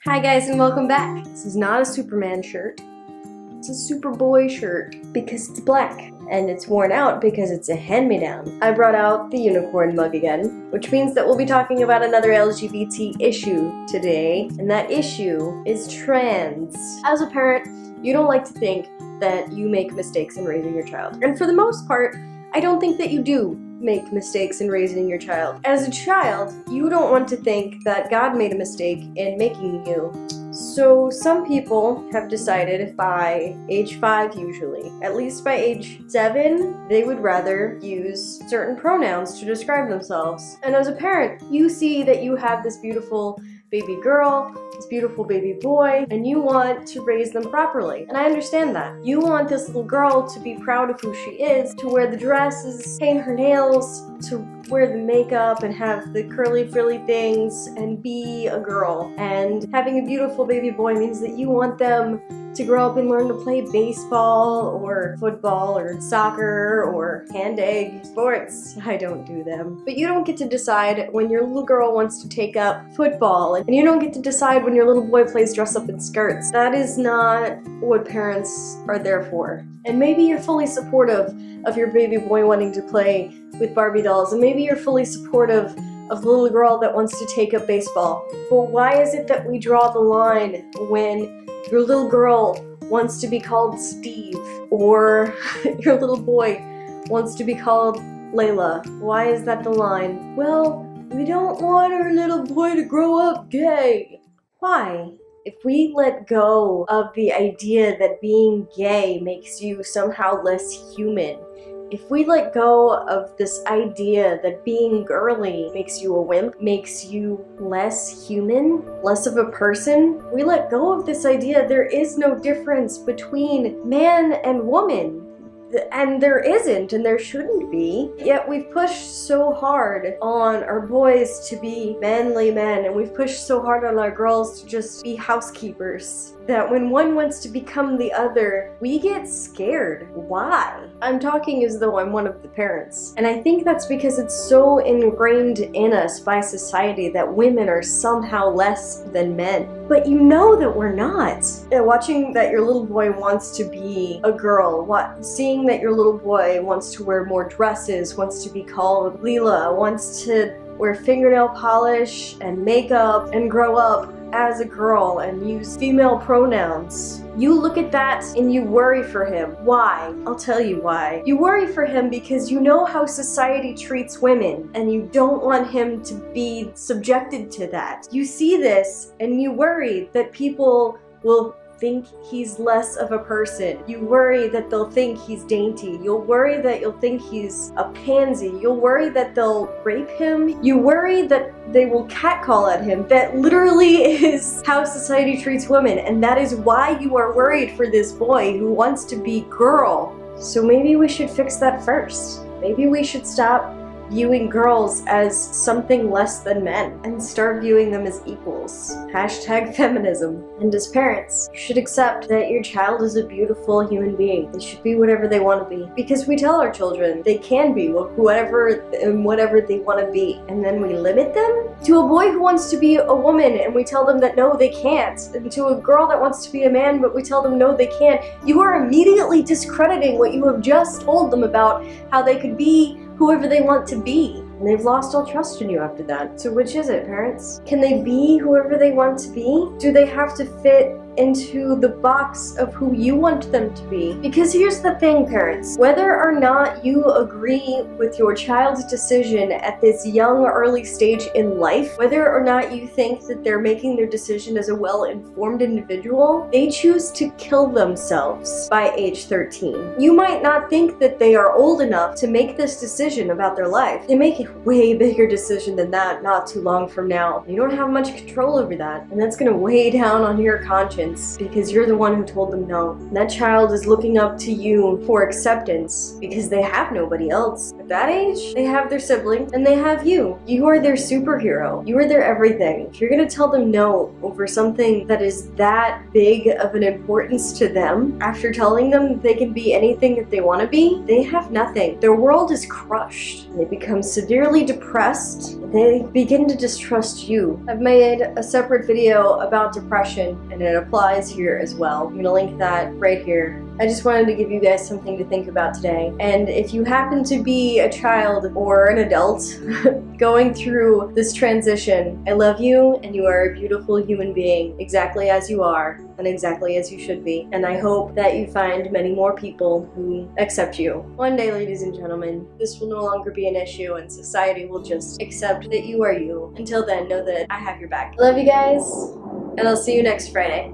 Hi guys and welcome back. This is not a Superman shirt. It's a Superboy shirt because it's black and it's worn out because it's a hand-me-down. I brought out the unicorn mug again, which means that we'll be talking about another LGBT issue today, and that issue is trans. As a parent, you don't like to think that you make mistakes in raising your child. And for the most part, I don't think that you do make mistakes in raising your child. As a child, you don't want to think that God made a mistake in making you. So some people have decided by age 5 usually, at least by age 7, they would rather use certain pronouns to describe themselves. And as a parent, you see that you have this beautiful baby girl, this beautiful baby boy, and you want to raise them properly. And I understand that. You want this little girl to be proud of who she is, to wear the dresses, paint her nails, to wear the makeup and have the curly frilly things and be a girl. And having a beautiful baby boy means that you want them to grow up and learn to play baseball or football or soccer or hand-egg sports. I don't do them. But you don't get to decide when your little girl wants to take up football, and you don't get to decide when your little boy plays dress-up in skirts. That is not what parents are there for. And maybe you're fully supportive of your baby boy wanting to play with Barbie dolls, and maybe you're fully supportive of the little girl that wants to take up baseball. But why is it that we draw the line when your little girl wants to be called Steve, or your little boy wants to be called Layla? Why is that the line? Well, we don't want our little boy to grow up gay. Why? If we let go of the idea that being gay makes you somehow less human, if we let go of this idea that being girly makes you a wimp, makes you less human, less of a person, we let go of this idea there is no difference between man and woman. And there isn't, and there shouldn't be. Yet we've pushed so hard on our boys to be manly men, and we've pushed so hard on our girls to just be housekeepers, that when one wants to become the other, we get scared. Why? I'm talking as though I'm one of the parents. And I think that's because it's so ingrained in us by society that women are somehow less than men. But you know that we're not. Watching that your little boy wants to be a girl, seeing that your little boy wants to wear more dresses, wants to be called Leela, wants to wear fingernail polish and makeup and grow up as a girl and use female pronouns. You look at that and you worry for him. Why? I'll tell you why. You worry for him because you know how society treats women and you don't want him to be subjected to that. You see this and you worry that people will think he's less of a person. You worry that they'll think he's dainty. You'll worry that you'll think he's a pansy. You'll worry that they'll rape him. You worry that they will catcall at him. That literally is how society treats women, and that is why you are worried for this boy who wants to be girl. So maybe we should fix that first. Maybe we should stop viewing girls as something less than men and start viewing them as equals. Hashtag feminism. And as parents, you should accept that your child is a beautiful human being. They should be whatever they want to be. Because we tell our children they can be whatever they want to be. And then we limit them? To a boy who wants to be a woman and we tell them that no, they can't. And to a girl that wants to be a man but we tell them no, they can't. You are immediately discrediting what you have just told them about how they could be whoever they want to be. And they've lost all trust in you after that. So which is it, parents? Can they be whoever they want to be? Do they have to fit into the box of who you want them to be? Because here's the thing, parents. Whether or not you agree with your child's decision at this young, early stage in life, whether or not you think that they're making their decision as a well-informed individual, they choose to kill themselves by age 13. You might not think that they are old enough to make this decision about their life. They make a way bigger decision than that not too long from now. You don't have much control over that, and that's gonna weigh down on your conscience because you're the one who told them no. And that child is looking up to you for acceptance because they have nobody else. At that age, they have their sibling and they have you. You are their superhero. You are their everything. If you're gonna tell them no over something that is that big of an importance to them, after telling them they can be anything that they want to be, they have nothing. Their world is crushed. They become severely depressed and they begin to distrust you. I've made a separate video about depression, and it applies here as well. I'm gonna link that right here. I just wanted to give you guys something to think about today. And if you happen to be a child or an adult going through this transition, I love you, and you are a beautiful human being, exactly as you are, and exactly as you should be. And I hope that you find many more people who accept you. One day, ladies and gentlemen, this will no longer be an issue, and society will just accept that you are you. Until then, know that I have your back. I love you guys, and I'll see you next Friday.